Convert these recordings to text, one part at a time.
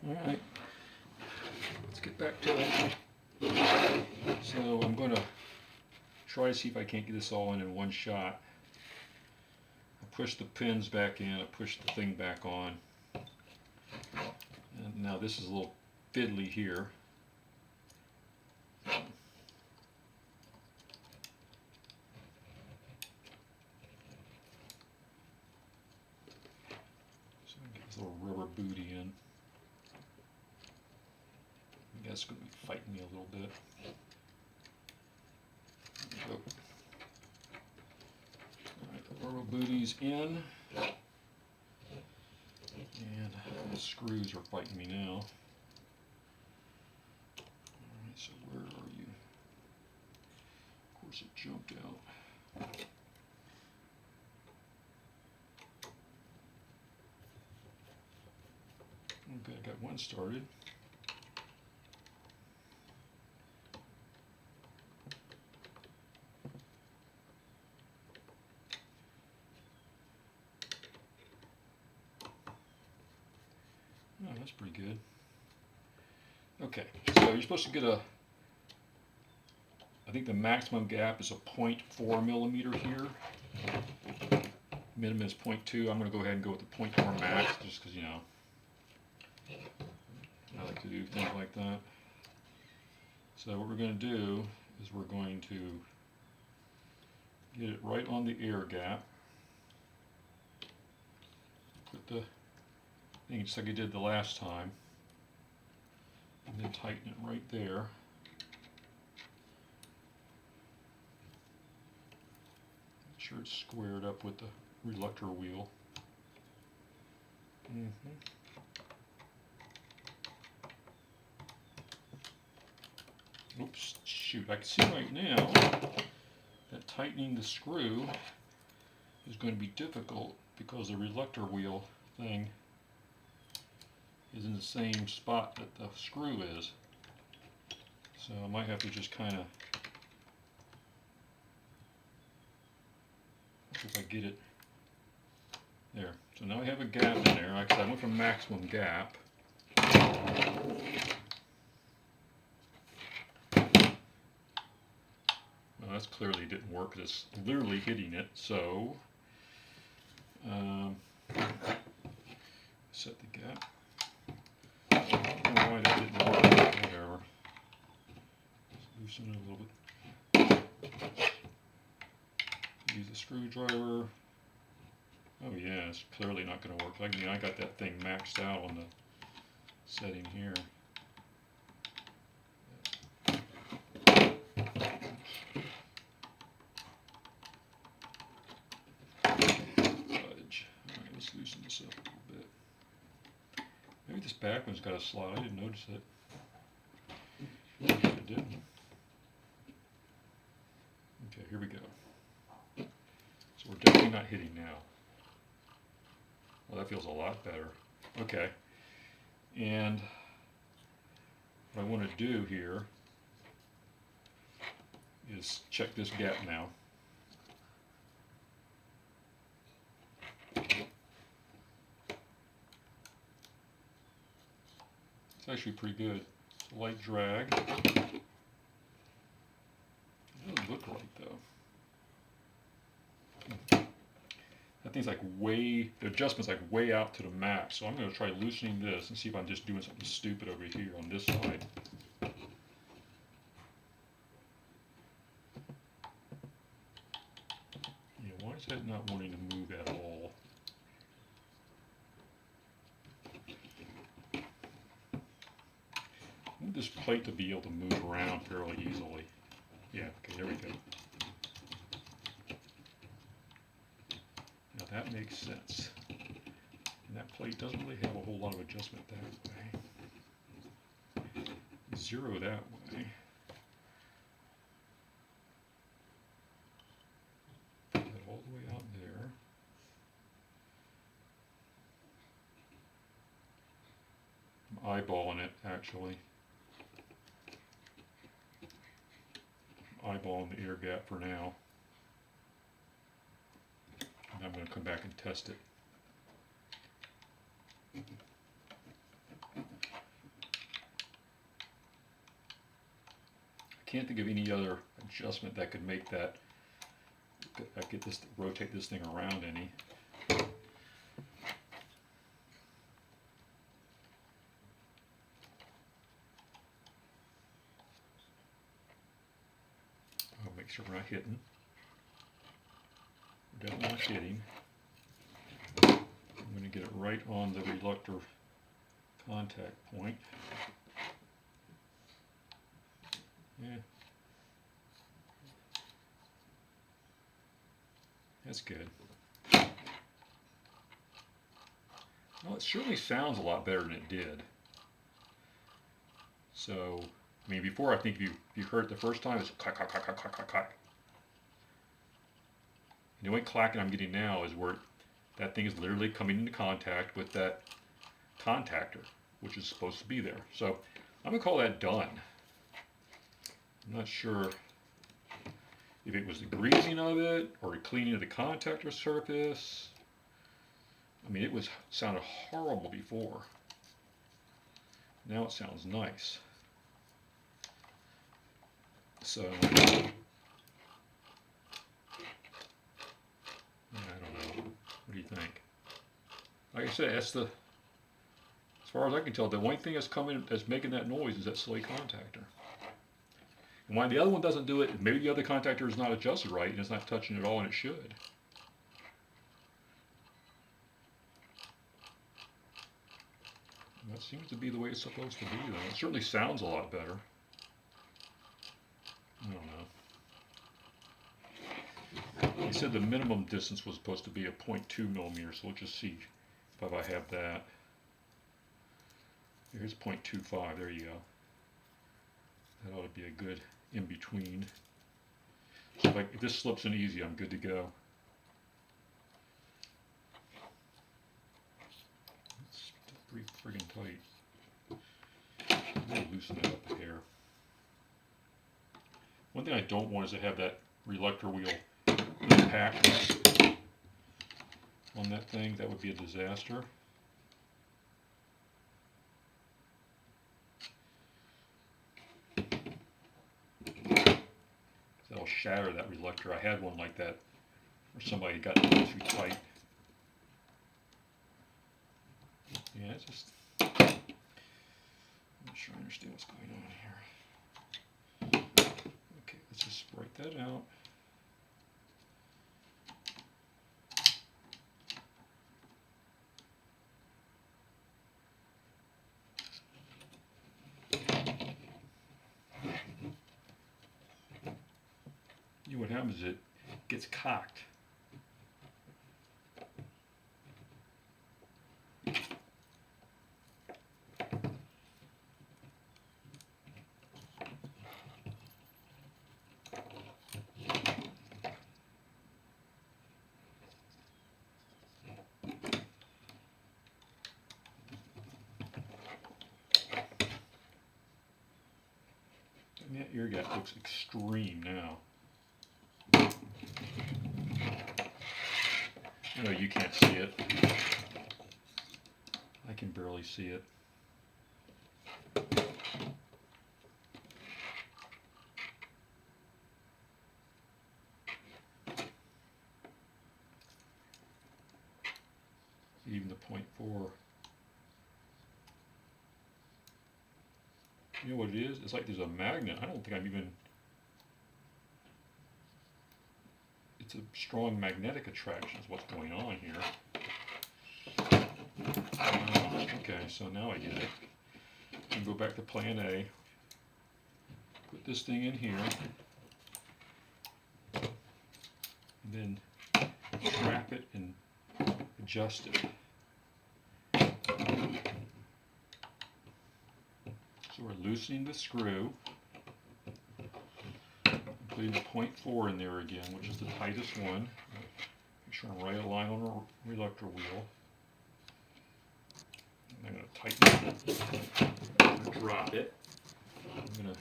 Alright, let's get back to it. So I'm going to try to see if I can't get this all in one shot. I push the pins back in, I push the thing back on. And now this is a little fiddly here. So I get this little rubber booty in. I guess it's going to be fighting me a little bit. There we go. Alright, the rubber booty's in. And the screws are fighting me now. Alright, so where are you? Of course it jumped out. Okay, I got one started. Oh, that's pretty good. Okay, so you're supposed to get I think the maximum gap is a 0.4 millimeter here. Minimum is 0.2. I'm going to go ahead and go with the 0.4 max just because, you know, I like to do things like that. So what we're going to do is we're going to get it right on the air gap. Put the thing just like I did the last time. And then tighten it right there. Make sure it's squared up with the reluctor wheel. Oops, shoot, I can see right now that tightening the screw is going to be difficult because the reluctor wheel thing is in the same spot that the screw is. So I might have to just kind of, if I get it there. So now I have a gap in there. Like I said, I went from maximum gap. Well, that's clearly didn't work because it's literally hitting it. So set the gap. I don't know why that didn't work. Whatever. Just loosen it a little bit. Use a screwdriver. Oh yeah, it's clearly not going to work. I mean, I got that thing maxed out on the setting here. Fudge. Alright, let's loosen this up a little bit. Maybe this back one's got a slot. I didn't notice it. It didn't. Okay, here we go. So we're definitely not hitting now. Well, that feels a lot better. Okay. And what I want to do here is check this gap now. It's actually pretty good. It's a light drag. It doesn't look right though. That thing's like the adjustment's like way out to the max. So I'm going to try loosening this and see if I'm just doing something stupid over here on this side. Yeah, why is that not wanting to move at all? I need this plate to be able to move around fairly easily. Yeah, okay, there we go. Now that makes sense. And that plate doesn't really have a whole lot of adjustment that way. Zero that way. Put that all the way out there. I'm eyeballing it actually. I'm eyeballing the air gap for now. And I'm going to come back and test it. can't think of any other adjustment that could make that, rotate this thing around any. I'll make sure we're not hitting. We're definitely not hitting. I'm going to get it right on the reluctor contact point. Yeah. That's good. Well, it certainly sounds a lot better than it did. So, I mean, before, I think you heard it the first time, it's clack, clack, clack, clack, clack, clack, clack. And the only clacking I'm getting now is where that thing is literally coming into contact with that contactor, which is supposed to be there. So, I'm going to call that done. I'm not sure if it was the greasing of it or the cleaning of the contactor surface. I mean, it sounded horrible before. Now it sounds nice. So, I don't know. What do you think? Like I said, as far as I can tell, the only thing that's making that noise is that silly contactor. And why the other one doesn't do it, maybe the other contactor is not adjusted right and it's not touching it all, and it should. And that seems to be the way it's supposed to be, though. It certainly sounds a lot better. I don't know. He said the minimum distance was supposed to be a 0.2 millimeters, so we'll just see if I have that. Here's 0.25, there you go. That ought to be a good in-between. So if this slips in easy, I'm good to go. It's pretty friggin' tight. I'm going to loosen that up a hair. One thing I don't want is to have that reluctor wheel impact on that thing. That would be a disaster. That'll shatter that reluctor. I had one like that where somebody got it too tight. Yeah, it's just, I'm not sure I understand what's going on here. Okay, let's just write that out. What happens is it gets cocked. And that ear gap looks extreme now. I know you can't see it. I can barely see it. Even the 0.4. You know what it is? It's like there's a magnet. I don't think I'm even... It's a strong magnetic attraction is what's going on here. Okay, so now I get it. And go back to plan A. Put this thing in here. And then strap it and adjust it. So we're loosening the screw. Putting the 0.4 in there again, which is the tightest one. Make sure I'm right aligned on the reluctor wheel. And I'm going to tighten it. I'm going to drop it. I'm going to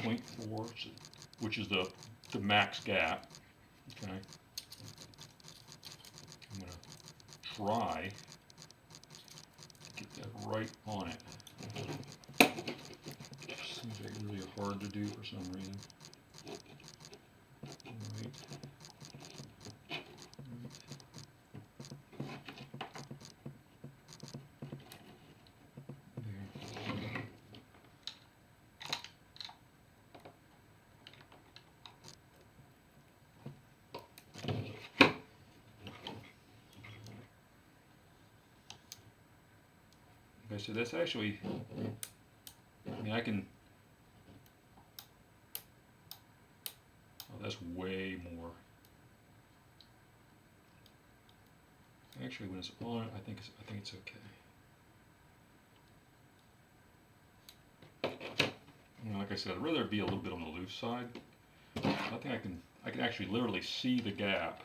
0.4, which is the max gap. Okay. I'm going to try to get that right on it. Seems like really hard to do for some reason. Right. Okay, so that's actually, I mean, I can, oh, that's way more. Actually, when it's on, I think it's okay. You know, like I said, I'd rather be a little bit on the loose side. I think I can actually literally see the gap.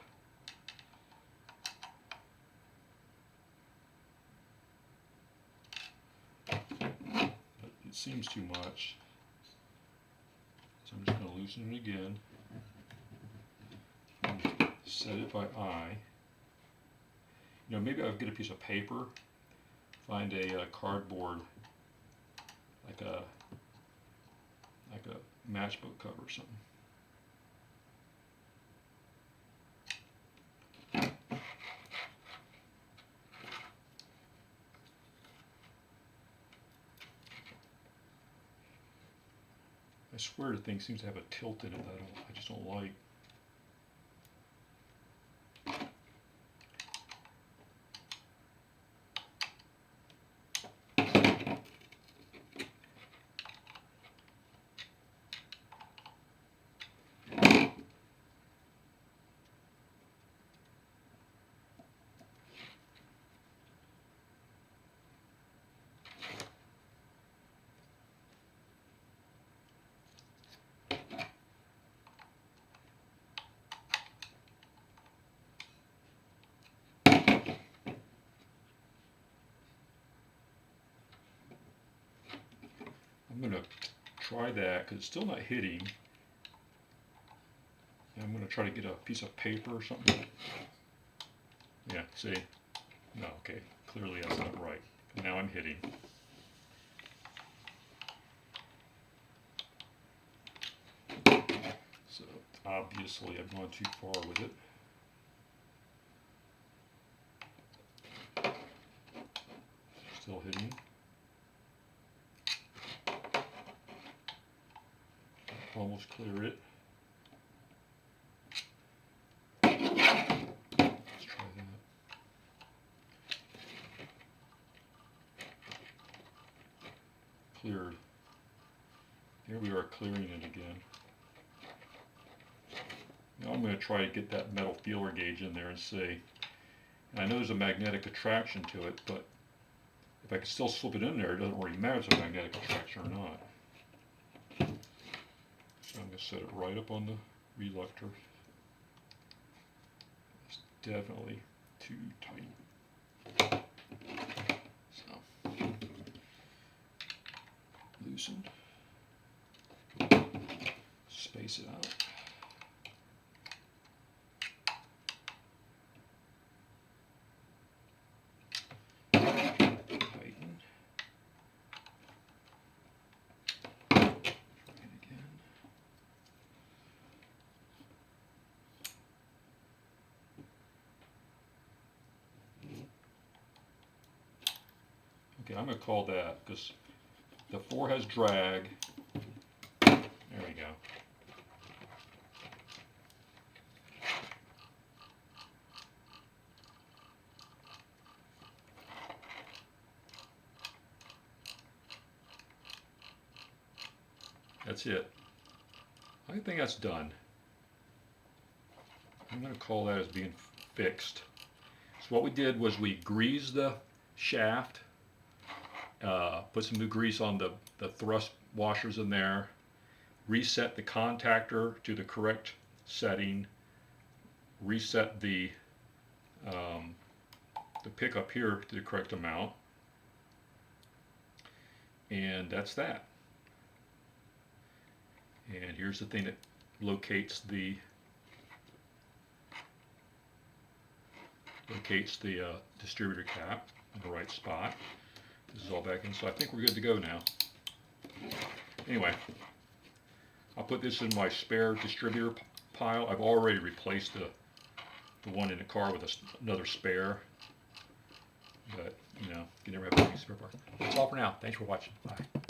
But it seems too much. So I'm just going to loosen it again. And set it by eye. You know, maybe I'll get a piece of paper, find a cardboard, like a matchbook cover or something. I swear the thing seems to have a tilt in it that I just don't like. I'm going to try that because it's still not hitting. And I'm going to try to get a piece of paper or something. Yeah, see? No, okay. Clearly that's not right. Now I'm hitting. So obviously I've gone too far with it. Still hitting. Almost clear it. Let's try that. Cleared. Here we are clearing it again. Now I'm going to try to get that metal feeler gauge in there and see. And I know there's a magnetic attraction to it, but if I can still slip it in there, it doesn't really matter if it's a magnetic attraction or not. So I'm going to set it right up on the reluctor. It's definitely too tight. So, loosened. Space it out. Okay, I'm going to call that because the 4 has drag. There we go. That's it. I think that's done. I'm going to call that as being fixed. So what we did was we greased the shaft, put some new grease on the thrust washers in there, reset the contactor to the correct setting, reset the pickup here to the correct amount, and that's that. And here's the thing that locates the distributor cap in the right spot. This is all back in, so I think we're good to go now. Anyway, I'll put this in my spare distributor pile. I've already replaced the one in the car with another spare. But, you know, you never have a spare part. That's all for now. Thanks for watching. Bye.